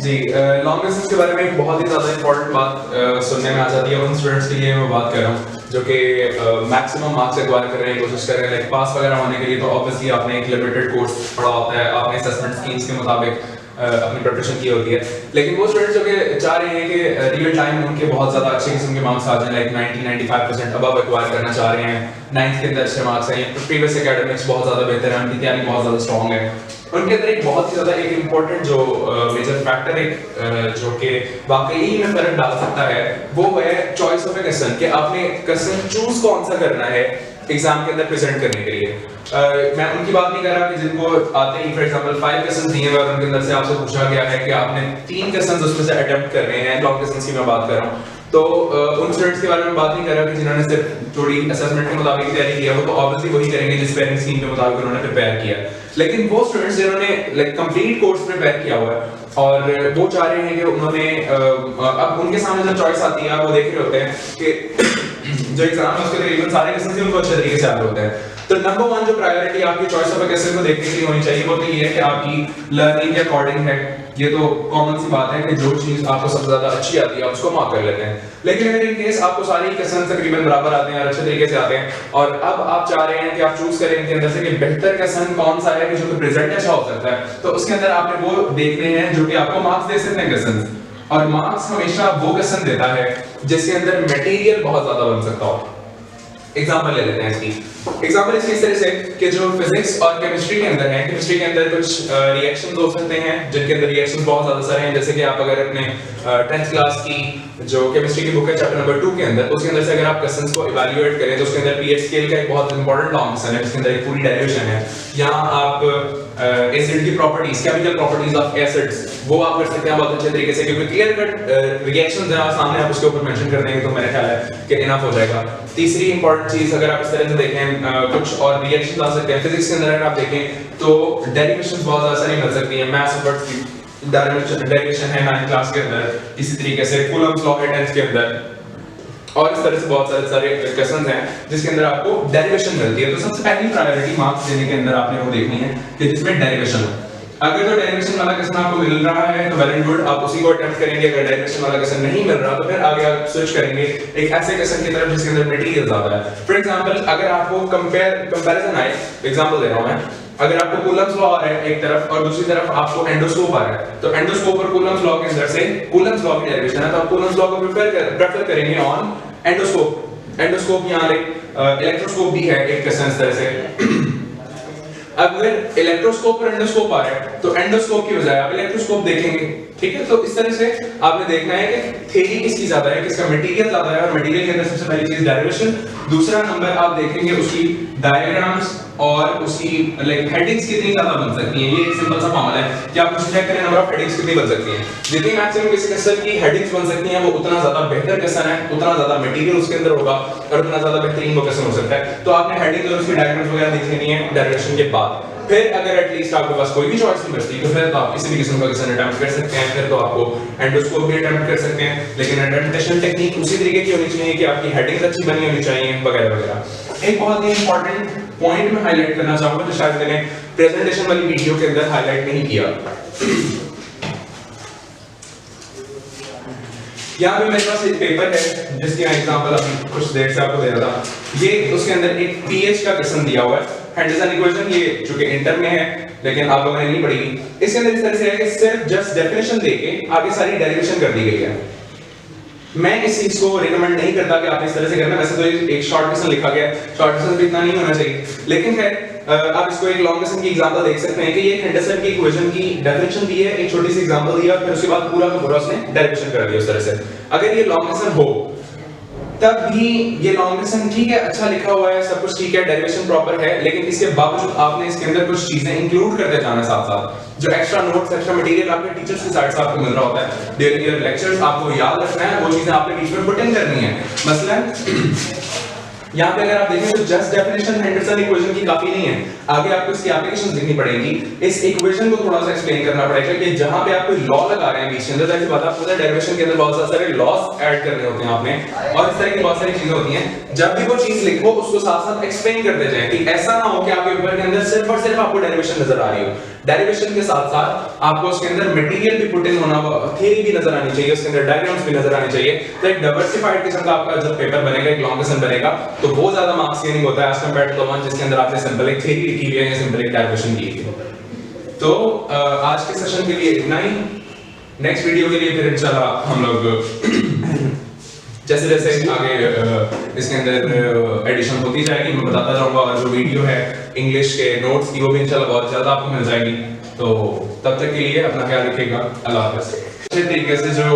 जी, long distance के बारे में एक बहुत ही ज़्यादा इंपॉर्टेंट बात सुनने में आ जाती है उन स्टूडेंट्स के लिए मैं बात कर रहा हूँ जो कि मैक्सिमम मार्क्स एक्वायर करने की कोशिश कर रहे हैं, लाइक पास वगैरह होने के लिए। तो ऑब्वियसली आपने एक लिमिटेड कोर्स पढ़ा होता है, आपने असेसमेंट स्कीम्स के मुताबिक अपनी प्रिपरेशन की होती है। लेकिन वो स्टूडेंट्स जो कि चाह रहे हैं कि रियल टाइम उनके बहुत ज़्यादा अच्छे किस्म के मार्क्स आ जाए, लाइक 90-95% अबव एक्वायर करना चाह रहे हैं, 9th के अंदर अच्छे मार्क्स हैं, प्रीवियस एकेडमिक्स बहुत ज़्यादा बेहतर है, उनकी तैयारी बहुत ज़्यादा स्ट्रॉन्ग है, उनके अंदर एक बहुत ही ज़्यादा एक इम्पोर्टेंट जो मेजर फैक्टर एक जो कि वाकई में फर्क डाल सकता है वो है चॉइस ऑफ ए क्वेश्चन, कि आपने क्वेश्चन चूज कौन सा करना है एग्जाम के अंदर प्रेजेंट करने के लिए। मैं उनकी बात नहीं कर रहा कि जिनको आते ही फॉर एग्जांपल 5 क्वेश्चंस दिए हुए और उनके अंदर से आपसे पूछा गया है कि आपने 3 क्वेश्चंस उसमें से अटेम्प्ट करने हैं, लॉन्ग क्वेश्चंस की मैं बात कर रहा हूं। तो उन स्टूडेंट्स के बारे में बात नहीं कर रहा कि जिन्होंने सिर्फ थोड़ी असेसमेंट के मुताबिक तैयारी की है, वो तो ऑब्वियसली वही करेंगे जिस पेरेंट स्कीम के मुताबिक उन्होंने प्रिपेयर किया। लेकिन वो स्टूडेंट्स जिन्होंने लाइक कंप्लीट कोर्स प्रिपेयर किया हुआ है और वो चाह रहे हैं कि उन्होंने अब उनके सामने जब चॉइस आती है वो देख रहे होते हैं कि जो एग्जाम है उसके तकरीबन सारे क्वेश्चन उनको अच्छे तरीके से आते होते हैं। तो नंबर 1 जो प्रायोरिटी आपकी चॉइस ऑफ क्वेश्चन को देखने के लिए होनी चाहिए वो तो ये है कि आपकी लर्निंग के अकॉर्डिंग है। ये तो कॉमन सी बात है कि जो चीज आपको सबसे ज्यादा अच्छी आती है उसको मार्क कर लेते हैं। लेकिन अगर इन केस आपको सारे क्वेश्चन तकरीबन बराबर आते हैं और अच्छे तरीके से आते हैं और अब आप चाह रहे हैं कि आप चूज करें इनके अंदर से कि बेहतर क्वेश्चन कौन सा है कि जो प्रेजेंट अच्छा हो सकता है, तो उसके अंदर आपने वो देखने हैं जो कि आपको मार्क्स दे सकते हैं क्वेश्चन। और मार्क्स हमेशा वो क्वेश्चन देता है जिसके अंदर मटेरियल बहुत ज्यादा बन सकता हो। एग्जांपल ले लेते हैं इसकी। एग्जांपल इसकी इस तरह से कि जो फिजिक्स और केमिस्ट्री के अंदर है, केमिस्ट्री के अंदर कुछ रिएक्शंस हो सकते हैं जिनके अंदर रिएक्शंस बहुत ज्यादा सारे हैं। जैसे कि आप अगर अपने 10th क्लास की जो केमिस्ट्री की बुक है चैप्टर नंबर 2 के अंदर, उसके अंदर से अगर आप क्वेश्चंस को इवैल्यूएट करें तो उसके अंदर पीएच स्केल का एक बहुत इंपॉर्टेंट लॉन्ग क्वेश्चन है जिसके अंदर एक पूरी डेरिवेशन है। यहाँ आप एसिड की properties, chemical properties of acids वो आप कर सकते हैं बहुत अच्छे तरीके से, क्योंकि क्लियर कट रिएक्शंस हैं सामने, आप उसके ऊपर मेंशन कर देंगे तो मेरा ख्याल है कि इनफ हो जाएगा। तीसरी इंपॉर्टेंट चीज अगर आप इस तरह से देखें कुछ और रिएक्शंस आ सकते हैं फिजिक्स के अंदर। अगर आप देखें तो डेरिवेशंस बहुत ज्यादा सारी मिल सकती हैं। मास वर्ड्स की डेरिवेशन है 9th क्लास के अंदर, इसी तरीके से कूलम्स लॉ है 10th के अंदर, और इस तरह से बहुत सारे क्वेश्चंस हैं जिसके अंदर आपको डेरिवेशन मिलती है। तो सबसे पहली प्रायोरिटी मार्क्स देने के अंदर आपने वो देखनी है कि जिसमें डेरिवेशन हो। अगर तो डेरिवेशन वाला क्वेश्चन आपको मिल रहा है तो वेल एंड गुड, आप उसी को अटेम्प्ट करेंगे। अगर डेरिवेशन वाला क्वेश्चन नहीं मिल रहा तो फिर आगे आप स्विच करेंगे एक ऐसे क्वेश्चन की तरफ जिसके अंदर मटेरियल ज्यादा है। फॉर एग्जांपल अगर आपको कंपैरिजन आए, एग्जांपल दे रहा हूं मैं, अगर आपको कूलम्स लॉ आ रहा है एक तरफ और दूसरी तरफ आपको एंडोस्कोप आ रहा है, तो एंडोस्कोप और कूलम्स लॉ के अंदर से कूलम्स लॉ की डेरिवेशन है तो आप कूलम्स लॉ को प्रेफर करेंगे ऑन एंडोस्कोप। एंडोस्कोप यहाँ इलेक्ट्रोस्कोप भी है एक क्वेश्चन इस तरह से। अगर इलेक्ट्रोस्कोप और एंडोस्कोप आ रहा है तो एंडोस्कोप की बजाय आप इलेक्ट्रोस्कोप देखेंगे, ठीक है। तो इस तरह से आपने देखना है कि थ्योरी किसकी ज्यादा है, किसका मटेरियल ज्यादा है, और मटेरियल के अंदर सबसे पहली चीज डेरिवेशन। दूसरा नंबर आप देखेंगे उसकी डायग्राम्स और उसकी लाइक हेडिंग्स कितनी ज्यादा बन सकती हैं। ये एक सिंपल सा फॉर्मूला है कि आप चेक करें नंबर ऑफ हेडिंग्स कितनी बन सकती हैं। जितनी मैक्सिमम किसी क्वेश्चन की हेडिंग्स बन सकती हैं वो उतना ज्यादा बेहतर क्वेश्चन है, उतना ज्यादा मटेरियल उसके अंदर होगा और उतना ज्यादा बेहतरीन वो क्वेश्चन हो सकता है। तो आपने हेडिंग्स और उसकी डायग्राम्स वगैरह देख लेनी है डेरिवेशन के बाद। फिर अगर एटलीस्ट आपके पास कोई भी चॉइस नहीं बचती तो फिर तो आप किसी भी किस्म का क्वेश्चन अटेम्प्ट कर सकते हैं। फिर तो आपको एंडोस्कोप भी अटेम्प्ट कर सकते हैं, लेकिन अटेम्प्टेशन टेक्निक उसी तरीके की होनी चाहिए कि आपकी हेडिंग्स अच्छी बनी होनी चाहिए वगैरह वगैरह। एक बहुत ही इंपॉर्टेंट पॉइंट मैं हाईलाइट करना चाहूंगा जो शायद मैंने प्रेजेंटेशन वाली वीडियो के अंदर हाईलाइट नहीं किया। यहाँ पे मेरे पास एक पेपर है जिसकी मैं एग्जांपल अभी कुछ देर से आपको दे रहा था। ये उसके अंदर एक पीएच का क्वेश्चन दिया हुआ है, हैंडरसन इक्वेशन, ये जो कि इंटर में है लेकिन आप लोगों ने नहीं पढ़ी। इसके अंदर इस तरह से है कि सिर्फ जस्ट डेफिनेशन देके आगे सारी डेरिवेशन कर दी गई है। मैं इस चीज को रिकमेंड नहीं करता कि आप इस तरह से करना। वैसे तो एक शॉर्ट क्वेश्चन लिखा गया है, शॉर्ट क्वेश्चन भी इतना नहीं होना चाहिए, लेकिन खैर आप इसको एक लॉन्ग क्वेश्चन की एग्जांपल देख सकते हैं कि ये हैंडरसन की इक्वेशन की डेफिनेशन दी है, एक छोटी सी एग्जांपल दिया, फिर उसके बाद पूरा का पूरा उसने डेरिवेशन कर दिया उस तरह से। अगर ये लॉन्ग क्वेश्चन हो तब भी ये लॉन्ग क्वेश्चन ठीक है, अच्छा लिखा हुआ है, सब कुछ ठीक है, डेरिवेशन प्रॉपर है, लेकिन इसके बावजूद आपने इसके अंदर कुछ चीजें इंक्लूड करते जाना साथ साथ। जो एक्स्ट्रा नोट्स, एक्स्ट्रा मटेरियल आपके टीचर्स की साइड से आपको मिल रहा होता है ड्यूरिंग योर लेक्चर्स, आपको याद रखना है, वो चीजें आपने बीच में पुट इन करनी है। मसलन यहाँ पे अगर आप देखें तो जस्ट डेफिनेशन हैंडरसन इक्वेशन की काफी नहीं है, आगे आपको इसकी एप्लीकेशंस लिखनी पड़ेगी। इस इक्वेशन को थोड़ा सा एक्सप्लेन करना पड़ेगा कि जहां पे आप कोई लॉ लगा रहे हैं बीच के अंदर, जैसे पता है डेरिवेशन के अंदर बहुत सारे लॉस ऐड करने होते हैं आपने, और इस तरह की बहुत सारी चीजें होती हैं जब भी वो चीज लिखो उसको साथ साथ एक्सप्लेन करते जाएं कि ऐसा ना हो कि आपके पेपर के अंदर सिर्फ और सिर्फ आपको डेरिवेशन नजर आ रही हो। डेरिवेशन के साथ साथ आपको उसके अंदर मटेरियल भी पुट इन होना, थ्योरी भी नजर आनी चाहिए, उसके अंदर डायग्राम्स भी नजर आनी चाहिए। तो एक डाइवर्सिफाइड किस्म का आपका जब पेपर बनेगा, एक लॉन्ग क्वेश्चन बनेगा, तो वो ज्यादा मार्क्स गेनिंग होता है as compared to the one जिसके अंदर आपने सिंपल एक थ्योरी लिखी हुई है या सिंपल एक डेरिवेशन की हुई है। तो आज के सेशन के लिए इतना ही। नेक्स्ट वीडियो के लिए फिर इंशाल्लाह हम लोग जैसे जैसे आगे इसके अंदर एडिशन होती जाएगी मैं बताता जाऊंगा, और जो वीडियो है इंग्लिश के नोट्स की वो भी इंशाल्लाह बहुत जल्द आपको मिल जाएगी। तो तब तक के लिए अपना ख्याल रखिएगा। अल्लाह हाफ़िज़। अच्छे तरीके से जो